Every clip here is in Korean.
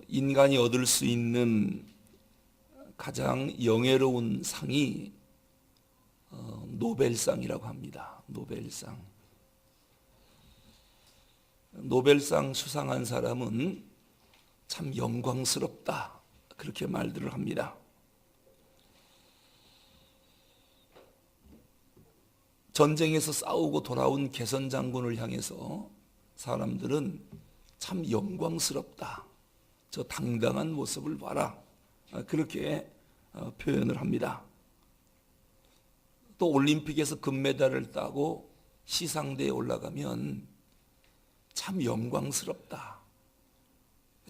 인간이 얻을 수 있는 가장 영예로운 상이 노벨상이라고 합니다. 노벨상. 노벨상 수상한 사람은 참 영광스럽다, 그렇게 말들을 합니다. 전쟁에서 싸우고 돌아온 개선 장군을 향해서 사람들은 참 영광스럽다, 저 당당한 모습을 봐라, 그렇게 표현을 합니다. 또 올림픽에서 금메달을 따고 시상대에 올라가면 참 영광스럽다.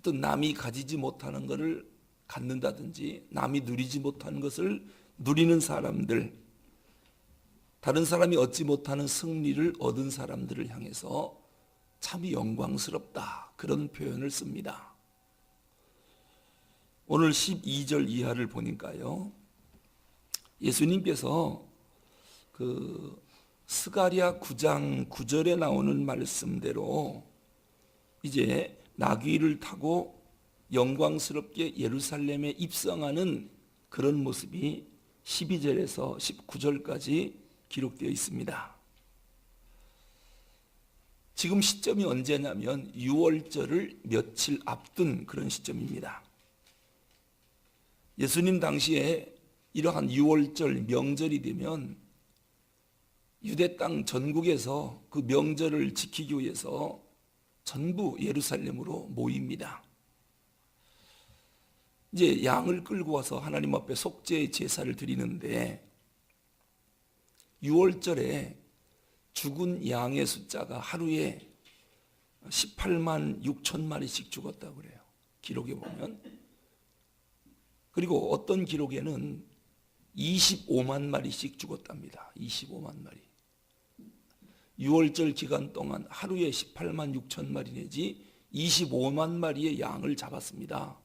또 남이 가지지 못하는 것을 갖는다든지 남이 누리지 못하는 것을 누리는 사람들, 다른 사람이 얻지 못하는 승리를 얻은 사람들을 향해서 참 영광스럽다, 그런 표현을 씁니다. 오늘 12절 이하를 보니까요, 예수님께서 스가랴 9장 9절에 나오는 말씀대로 이제 나귀를 타고 영광스럽게 예루살렘에 입성하는 그런 모습이 12절에서 19절까지 기록되어 있습니다. 지금 시점이 언제냐면 6월절을 며칠 앞둔 그런 시점입니다. 예수님 당시에 이러한 6월절 명절이 되면 유대 땅 전국에서 그 명절을 지키기 위해서 전부 예루살렘으로 모입니다. 이제 양을 끌고 와서 하나님 앞에 속죄의 제사를 드리는데 6월절에 죽은 양의 숫자가 하루에 18만 6천 마리씩 죽었다고 그래요, 기록에 보면. 그리고 어떤 기록에는 25만 마리씩 죽었답니다. 25만 마리. 6월절 기간 동안 하루에 18만 6천 마리 내지 25만 마리의 양을 잡았습니다.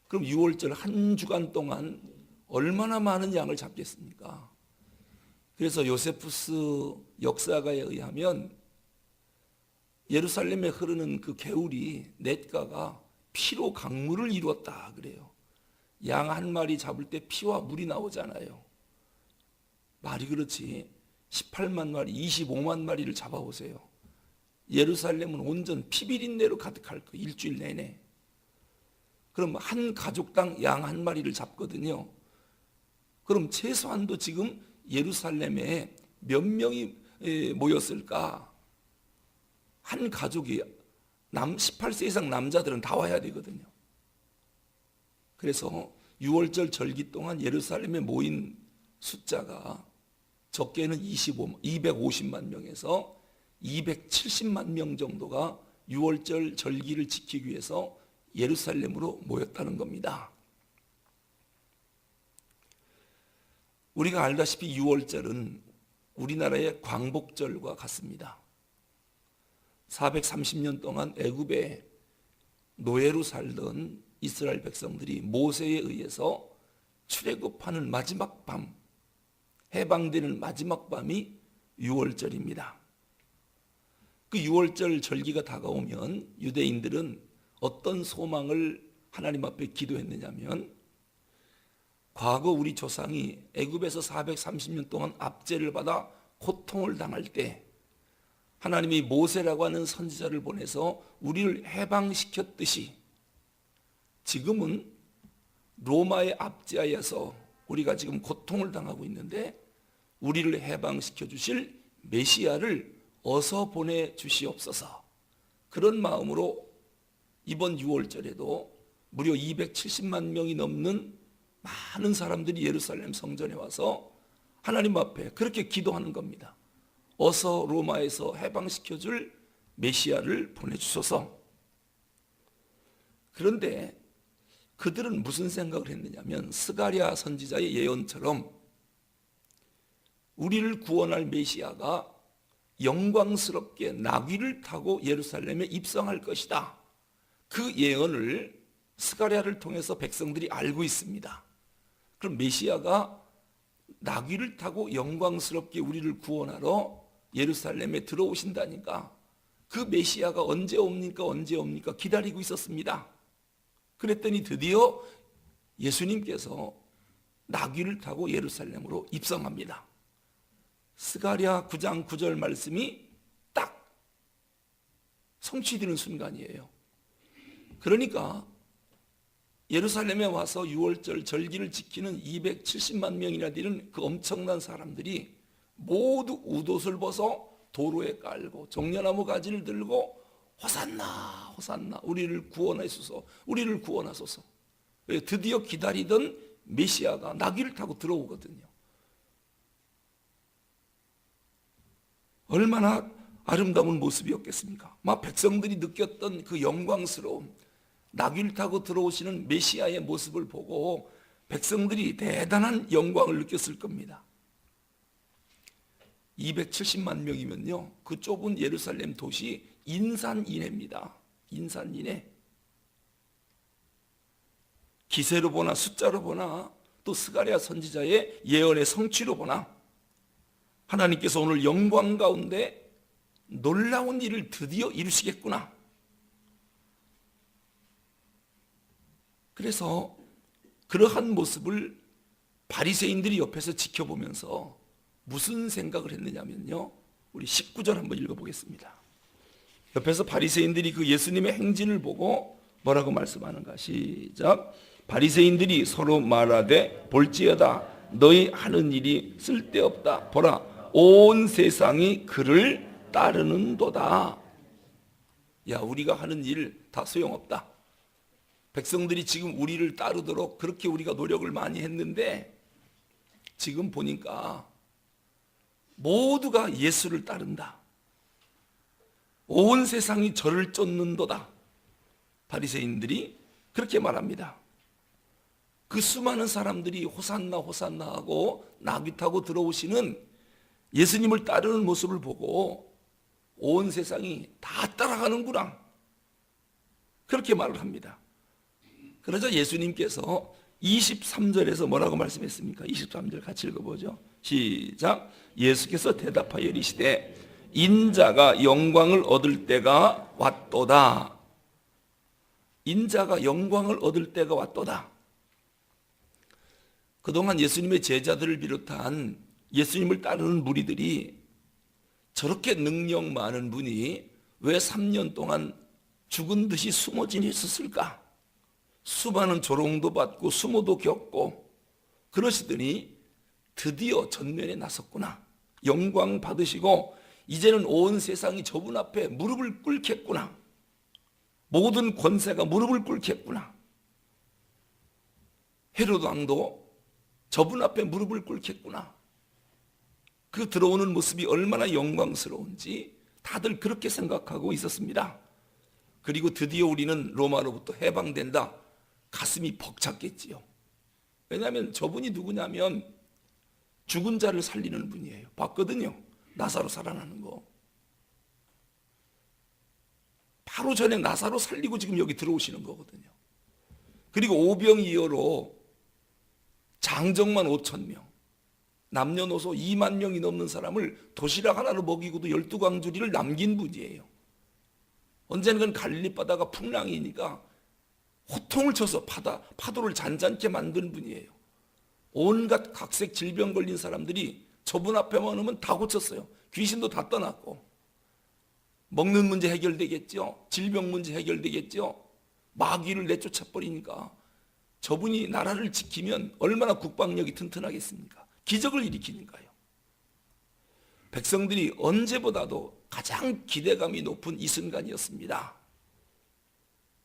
그럼 6월절 한 주간 동안 얼마나 많은 양을 잡겠습니까? 그래서 요세푸스 역사가에 의하면 예루살렘에 흐르는 그 개울이 냇가가 피로 강물을 이루었다 그래요. 양 한 마리 잡을 때 피와 물이 나오잖아요. 말이 그렇지 18만 마리, 25만 마리를 잡아보세요. 예루살렘은 온전 피비린내로 가득할 거예요, 일주일 내내. 그럼 한 가족당 양 한 마리를 잡거든요. 그럼 최소한도 지금 예루살렘에 몇 명이 모였을까? 한 가족이 18세 이상 남자들은 다 와야 되거든요. 그래서 6월절 절기 동안 예루살렘에 모인 숫자가 적게는 250만 명에서 270만 명 정도가 6월절 절기를 지키기 위해서 예루살렘으로 모였다는 겁니다. 우리가 알다시피 6월절은 우리나라의 광복절과 같습니다. 430년 동안 애굽에 노예로 살던 이스라엘 백성들이 모세에 의해서 출애굽하는 마지막 밤, 해방되는 마지막 밤이 6월절입니다. 그 6월절 절기가 다가오면 유대인들은 어떤 소망을 하나님 앞에 기도했느냐면, 과거 우리 조상이 애굽에서 430년 동안 압제를 받아 고통을 당할 때 하나님이 모세라고 하는 선지자를 보내서 우리를 해방시켰듯이 지금은 로마의 압제하에서 우리가 지금 고통을 당하고 있는데 우리를 해방시켜 주실 메시아를 어서 보내주시옵소서. 그런 마음으로 이번 6월절에도 무려 270만 명이 넘는 많은 사람들이 예루살렘 성전에 와서 하나님 앞에 그렇게 기도하는 겁니다. 어서 로마에서 해방시켜줄 메시아를 보내주소서. 그런데 그들은 무슨 생각을 했느냐면 스가랴 선지자의 예언처럼 우리를 구원할 메시아가 영광스럽게 나귀를 타고 예루살렘에 입성할 것이다. 그 예언을 스가랴를 통해서 백성들이 알고 있습니다. 그럼 메시아가 나귀를 타고 영광스럽게 우리를 구원하러 예루살렘에 들어오신다니까 그 메시아가 언제 옵니까? 언제 옵니까? 기다리고 있었습니다. 그랬더니 드디어 예수님께서 나귀를 타고 예루살렘으로 입성합니다. 스가랴 9장 9절 말씀이 딱 성취되는 순간이에요. 그러니까 예루살렘에 와서 유월절 절기를 지키는 270만 명이나 되는 그 엄청난 사람들이 모두 웃옷을 벗어 도로에 깔고 종려나무 가지를 들고 호산나 호산나 우리를 구원하소서 우리를 구원하소서. 드디어 기다리던 메시아가 나귀를 타고 들어오거든요. 얼마나 아름다운 모습이었겠습니까? 막 백성들이 느꼈던 그 영광스러움, 나귀를 타고 들어오시는 메시아의 모습을 보고 백성들이 대단한 영광을 느꼈을 겁니다. 270만 명이면요, 그 좁은 예루살렘 도시 인산 이내입니다. 인산 이내. 기세로 보나 숫자로 보나 또 스가랴 선지자의 예언의 성취로 보나 하나님께서 오늘 영광 가운데 놀라운 일을 드디어 이루시겠구나. 그래서 그러한 모습을 바리새인들이 옆에서 지켜보면서 무슨 생각을 했느냐면요, 우리 19절 한번 읽어보겠습니다. 옆에서 바리새인들이 그 예수님의 행진을 보고 뭐라고 말씀하는가? 시작. 바리새인들이 서로 말하되 볼지어다 너희 하는 일이 쓸데없다. 보라 온 세상이 그를 따르는도다. 야, 우리가 하는 일 다 소용없다. 백성들이 지금 우리를 따르도록 그렇게 우리가 노력을 많이 했는데 지금 보니까 모두가 예수를 따른다. 온 세상이 저를 쫓는도다. 바리새인들이 그렇게 말합니다. 그 수많은 사람들이 호산나 호산나 하고 나귀 타고 들어오시는 예수님을 따르는 모습을 보고 온 세상이 다 따라가는구나, 그렇게 말을 합니다. 그러자 예수님께서 23절에서 뭐라고 말씀했습니까? 23절 같이 읽어보죠. 시작. 예수께서 대답하여 이르시되 인자가 영광을 얻을 때가 왔도다. 인자가 영광을 얻을 때가 왔도다. 그동안 예수님의 제자들을 비롯한 예수님을 따르는 무리들이 저렇게 능력 많은 분이 왜 3년 동안 죽은 듯이 숨어 지냈었을까? 수많은 조롱도 받고 수모도 겪고 그러시더니 드디어 전면에 나섰구나. 영광 받으시고 이제는 온 세상이 저분 앞에 무릎을 꿇겠구나. 모든 권세가 무릎을 꿇겠구나. 헤로드 왕도 저분 앞에 무릎을 꿇겠구나. 그 들어오는 모습이 얼마나 영광스러운지 다들 그렇게 생각하고 있었습니다. 그리고 드디어 우리는 로마로부터 해방된다. 가슴이 벅찼겠지요. 왜냐하면 저분이 누구냐면 죽은 자를 살리는 분이에요. 봤거든요. 나사로 살아나는 거. 바로 전에 나사로 살리고 지금 여기 들어오시는 거거든요. 그리고 오병이어로 장정만 5,000명, 남녀노소 2만 명이 넘는 사람을 도시락 하나로 먹이고도 12광주리를 남긴 분이에요. 언젠간 갈릴리 바다가 풍랑이니까 호통을 쳐서 파도를 잔잔케 만든 분이에요. 온갖 각색 질병 걸린 사람들이 저분 앞에만 오면 다 고쳤어요. 귀신도 다 떠났고. 먹는 문제 해결되겠죠. 질병 문제 해결되겠죠. 마귀를 내쫓아 버리니까 저분이 나라를 지키면 얼마나 국방력이 튼튼하겠습니까? 기적을 일으키니까요. 백성들이 언제보다도 가장 기대감이 높은 이 순간이었습니다.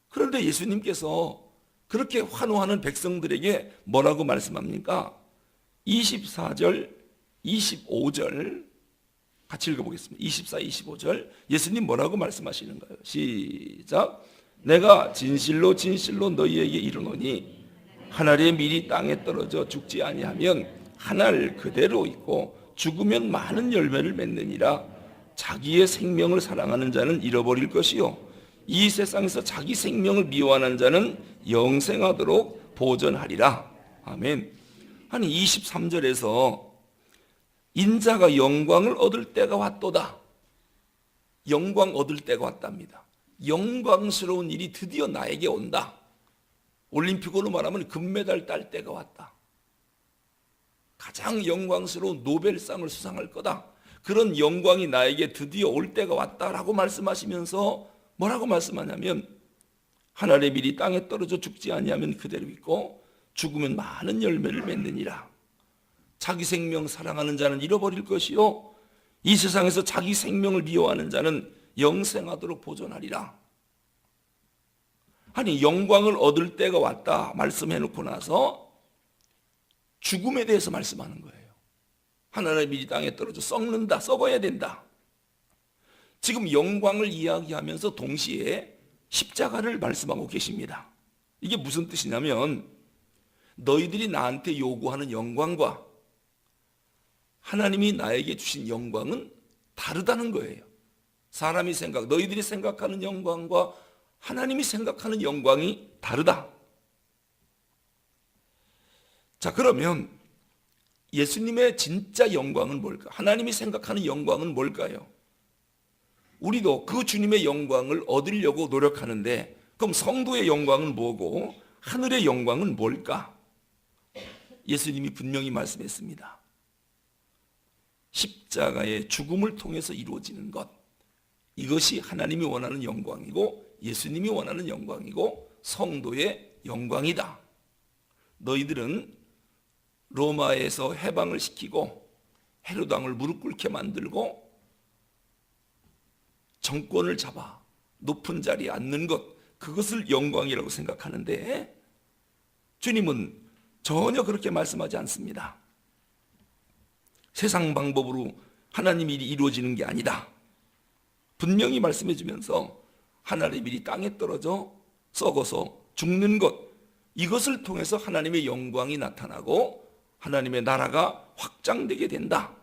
그런데 예수님께서 그렇게 환호하는 백성들에게 뭐라고 말씀합니까? 24절, 25절 같이 읽어보겠습니다. 24, 25절 예수님 뭐라고 말씀하시는가요? 시작. 내가 진실로 진실로 너희에게 이르노니 한 알의 밀이 땅에 떨어져 죽지 아니하면 한 알 그대로 있고 죽으면 많은 열매를 맺느니라. 자기의 생명을 사랑하는 자는 잃어버릴 것이요 이 세상에서 자기 생명을 미워하는 자는 영생하도록 보전하리라. 아멘. 아니 23절에서 인자가 영광을 얻을 때가 왔도다. 영광 얻을 때가 왔답니다. 영광스러운 일이 드디어 나에게 온다. 올림픽으로 말하면 금메달 딸 때가 왔다. 가장 영광스러운 노벨상을 수상할 거다. 그런 영광이 나에게 드디어 올 때가 왔다라고 말씀하시면서 뭐라고 말씀하냐면 하늘의 밀이 땅에 떨어져 죽지 아니하면 그대로 있고 죽으면 많은 열매를 맺느니라. 자기 생명 사랑하는 자는 잃어버릴 것이요 이 세상에서 자기 생명을 미워하는 자는 영생하도록 보존하리라. 아니 영광을 얻을 때가 왔다 말씀해놓고 나서 죽음에 대해서 말씀하는 거예요. 하늘의 밀이 땅에 떨어져 썩는다, 썩어야 된다. 지금 영광을 이야기하면서 동시에 십자가를 말씀하고 계십니다. 이게 무슨 뜻이냐면 너희들이 나한테 요구하는 영광과 하나님이 나에게 주신 영광은 다르다는 거예요. 사람이 너희들이 생각하는 영광과 하나님이 생각하는 영광이 다르다. 자, 그러면 예수님의 진짜 영광은 뭘까? 하나님이 생각하는 영광은 뭘까요? 우리도 그 주님의 영광을 얻으려고 노력하는데 그럼 성도의 영광은 뭐고 하늘의 영광은 뭘까? 예수님이 분명히 말씀했습니다. 십자가의 죽음을 통해서 이루어지는 것, 이것이 하나님이 원하는 영광이고 예수님이 원하는 영광이고 성도의 영광이다. 너희들은 로마에서 해방을 시키고 헤롯 왕을 무릎 꿇게 만들고 정권을 잡아 높은 자리에 앉는 것, 그것을 영광이라고 생각하는데 주님은 전혀 그렇게 말씀하지 않습니다. 세상 방법으로 하나님의 일이 이루어지는 게 아니다. 분명히 말씀해 주면서 하늘의 밀이 땅에 떨어져 썩어서 죽는 것, 이것을 통해서 하나님의 영광이 나타나고 하나님의 나라가 확장되게 된다.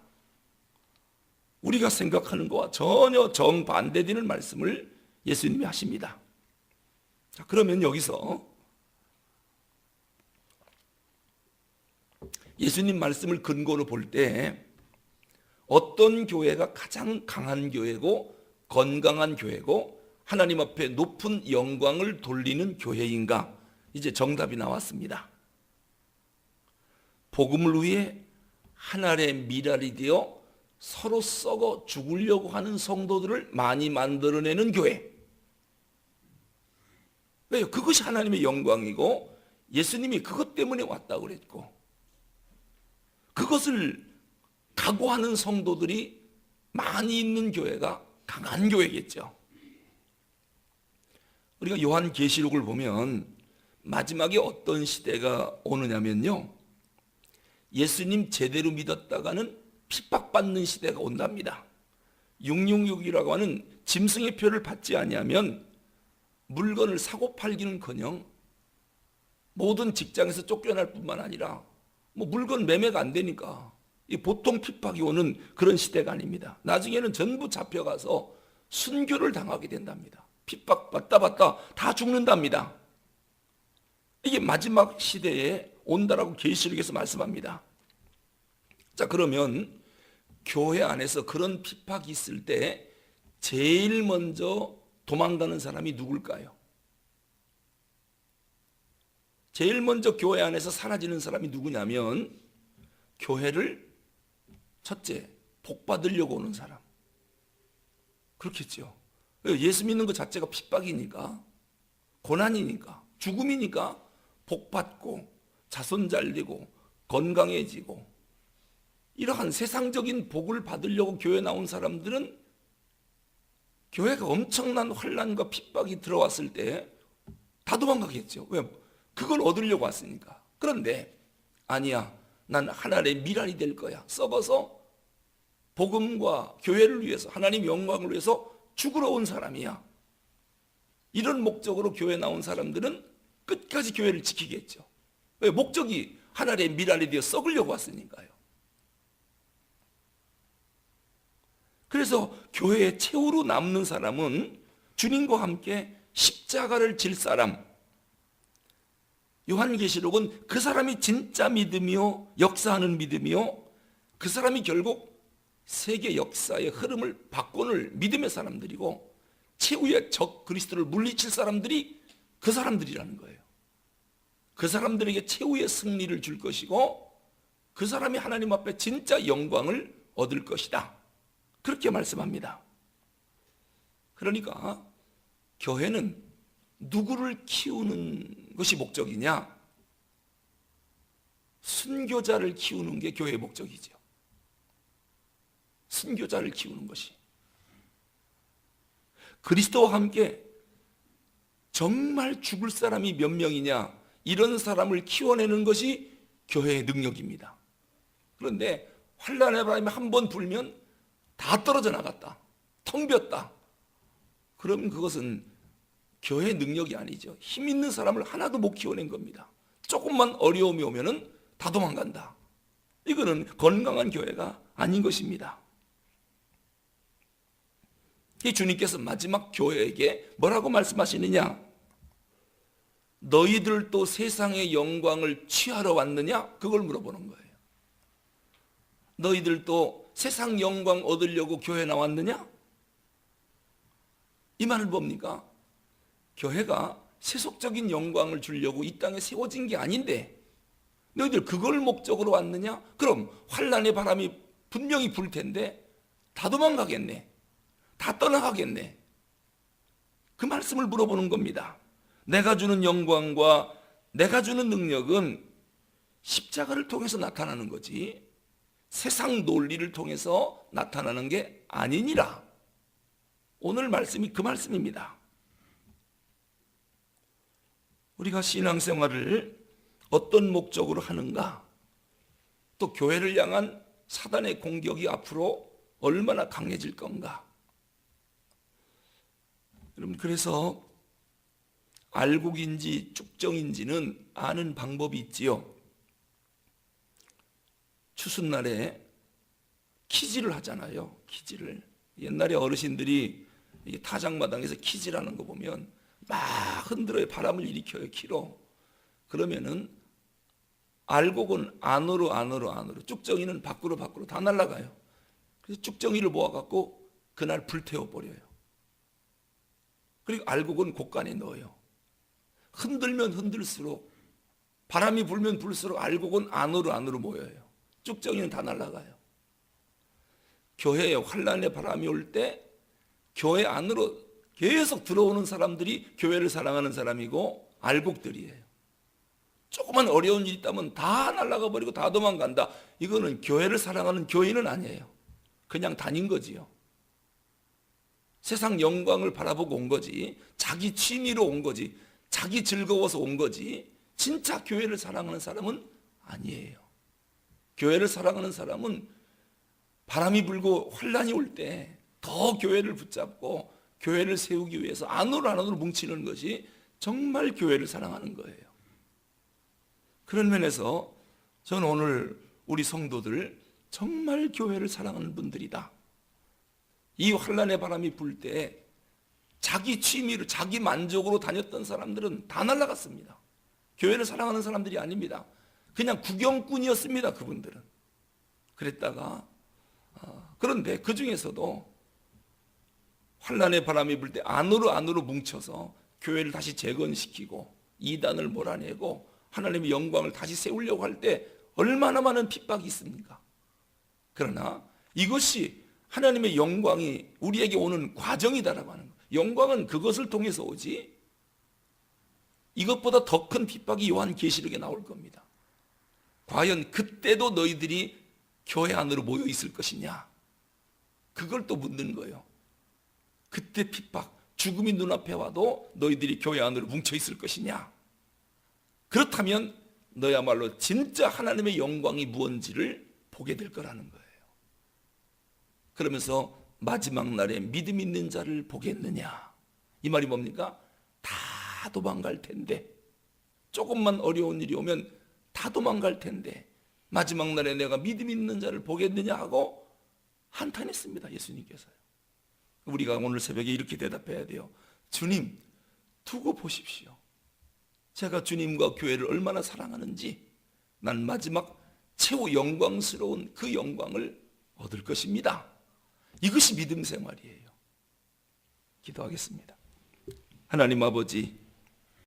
우리가 생각하는 것과 전혀 정반대되는 말씀을 예수님이 하십니다. 자, 그러면 여기서 예수님 말씀을 근거로 볼 때 어떤 교회가 가장 강한 교회고 건강한 교회고 하나님 앞에 높은 영광을 돌리는 교회인가? 이제 정답이 나왔습니다. 복음을 위해 하늘의 밀알이 되어 서로 썩어 죽으려고 하는 성도들을 많이 만들어내는 교회. 왜요? 그것이 하나님의 영광이고 예수님이 그것 때문에 왔다고 그랬고 그것을 각오하는 성도들이 많이 있는 교회가 강한 교회겠죠. 우리가 요한계시록을 보면 마지막에 어떤 시대가 오느냐면요, 예수님 제대로 믿었다가는 핍박받는 시대가 온답니다. 666이라고 하는 짐승의 표를 받지 아니하면 물건을 사고 팔기는커녕 모든 직장에서 쫓겨날 뿐만 아니라 물건 매매가 안 되니까 보통 핍박이 오는 그런 시대가 아닙니다. 나중에는 전부 잡혀가서 순교를 당하게 된답니다. 핍박받다 다 죽는답니다. 이게 마지막 시대에 온다라고 계시록에서 말씀합니다. 자, 그러면 교회 안에서 그런 핍박이 있을 때 제일 먼저 도망가는 사람이 누굴까요? 제일 먼저 교회 안에서 사라지는 사람이 누구냐면 교회를 첫째 복 받으려고 오는 사람. 그렇겠죠. 예수 믿는 것 자체가 핍박이니까, 고난이니까, 죽음이니까 복 받고 자손 잘 되고 건강해지고 이러한 세상적인 복을 받으려고 교회 나온 사람들은 교회가 엄청난 환난과 핍박이 들어왔을 때 다 도망가겠죠. 왜? 그걸 얻으려고 왔으니까. 그런데 아니야, 난 하늘의 밀알이 될 거야. 썩어서 복음과 교회를 위해서, 하나님 영광을 위해서 죽으러 온 사람이야. 이런 목적으로 교회 나온 사람들은 끝까지 교회를 지키겠죠. 왜? 목적이 하늘의 밀알이 되어 썩으려고 왔으니까요. 그래서 교회의 최후로 남는 사람은 주님과 함께 십자가를 질 사람. 요한계시록은 그 사람이 진짜 믿음이요, 역사하는 믿음이요, 그 사람이 결국 세계 역사의 흐름을 바꿔놓을 믿음의 사람들이고 최후의 적 그리스도를 물리칠 사람들이 그 사람들이라는 거예요. 그 사람들에게 최후의 승리를 줄 것이고 그 사람이 하나님 앞에 진짜 영광을 얻을 것이다. 그렇게 말씀합니다. 그러니까 교회는 누구를 키우는 것이 목적이냐? 순교자를 키우는 게 교회의 목적이죠. 순교자를 키우는 것이. 그리스도와 함께 정말 죽을 사람이 몇 명이냐, 이런 사람을 키워내는 것이 교회의 능력입니다. 그런데 환난의 바람이 한 번 불면 다 떨어져 나갔다, 텅 비었다, 그러면 그것은 교회의 능력이 아니죠. 힘 있는 사람을 하나도 못 키워낸 겁니다. 조금만 어려움이 오면은 다 도망간다. 이거는 건강한 교회가 아닌 것입니다. 주님께서 마지막 교회에게 뭐라고 말씀하시느냐? 너희들도 세상의 영광을 취하러 왔느냐? 그걸 물어보는 거예요. 너희들도 세상 영광 얻으려고 교회 나왔느냐? 이 말은 뭡니까? 교회가 세속적인 영광을 주려고 이 땅에 세워진 게 아닌데 너희들 그걸 목적으로 왔느냐? 그럼 환난의 바람이 분명히 불 텐데 다 도망가겠네, 다 떠나가겠네. 그 말씀을 물어보는 겁니다. 내가 주는 영광과 내가 주는 능력은 십자가를 통해서 나타나는 거지 세상 논리를 통해서 나타나는 게 아니니라. 오늘 말씀이 그 말씀입니다. 우리가 신앙생활을 어떤 목적으로 하는가, 또 교회를 향한 사단의 공격이 앞으로 얼마나 강해질 건가. 여러분, 그래서 알곡인지 쭉정인지는 아는 방법이 있지요. 추수날에 키질을 하잖아요. 키질을. 옛날에 어르신들이 타작마당에서 키질하는 거 보면 막 흔들어요. 바람을 일으켜요, 키로. 그러면은 알곡은 안으로, 쭉정이는 밖으로 다 날아가요. 그래서 쭉정이를 모아갖고 그날 불태워버려요. 그리고 알곡은 곳간에 넣어요. 흔들면 흔들수록, 바람이 불면 불수록 알곡은 안으로 모여요. 쭉정이는 다 날아가요. 교회에 환난의 바람이 올 때 교회 안으로 계속 들어오는 사람들이 교회를 사랑하는 사람이고 알곡들이에요. 조그만 어려운 일이 있다면 다 날아가 버리고 다 도망간다. 이거는 교회를 사랑하는 교인은 아니에요. 그냥 다닌 거지요. 세상 영광을 바라보고 온 거지, 자기 취미로 온 거지, 자기 즐거워서 온 거지, 진짜 교회를 사랑하는 사람은 아니에요. 교회를 사랑하는 사람은 바람이 불고 환난이 올 때 더 교회를 붙잡고 교회를 세우기 위해서 안으로 뭉치는 것이 정말 교회를 사랑하는 거예요. 그런 면에서 저는 오늘 우리 성도들 정말 교회를 사랑하는 분들이다. 이 환난의 바람이 불 때 자기 취미로, 자기 만족으로 다녔던 사람들은 다 날아갔습니다. 교회를 사랑하는 사람들이 아닙니다. 그냥 구경꾼이었습니다. 그분들은. 그랬다가 그런데 그 중에서도 환난의 바람이 불 때 안으로 뭉쳐서 교회를 다시 재건시키고 이단을 몰아내고 하나님의 영광을 다시 세우려고 할 때 얼마나 많은 핍박이 있습니까? 그러나 이것이 하나님의 영광이 우리에게 오는 과정이다라고 하는 거예요. 영광은 그것을 통해서 오지 이것보다 더 큰 핍박이 요한계시록에 나올 겁니다. 과연 그때도 너희들이 교회 안으로 모여 있을 것이냐? 그걸 또 묻는 거예요. 그때 핍박, 죽음이 눈앞에 와도 너희들이 교회 안으로 뭉쳐 있을 것이냐? 그렇다면 너야말로 진짜 하나님의 영광이 무언지를 보게 될 거라는 거예요. 그러면서 마지막 날에 믿음 있는 자를 보겠느냐? 이 말이 뭡니까? 다 도망갈 텐데, 조금만 어려운 일이 오면 다 도망갈 텐데 마지막 날에 내가 믿음 있는 자를 보겠느냐 하고 한탄했습니다. 예수님께서요. 우리가 오늘 새벽에 이렇게 대답해야 돼요. 주님, 두고 보십시오. 제가 주님과 교회를 얼마나 사랑하는지 난 마지막 최후 영광스러운 그 영광을 얻을 것입니다. 이것이 믿음 생활이에요. 기도하겠습니다. 하나님 아버지,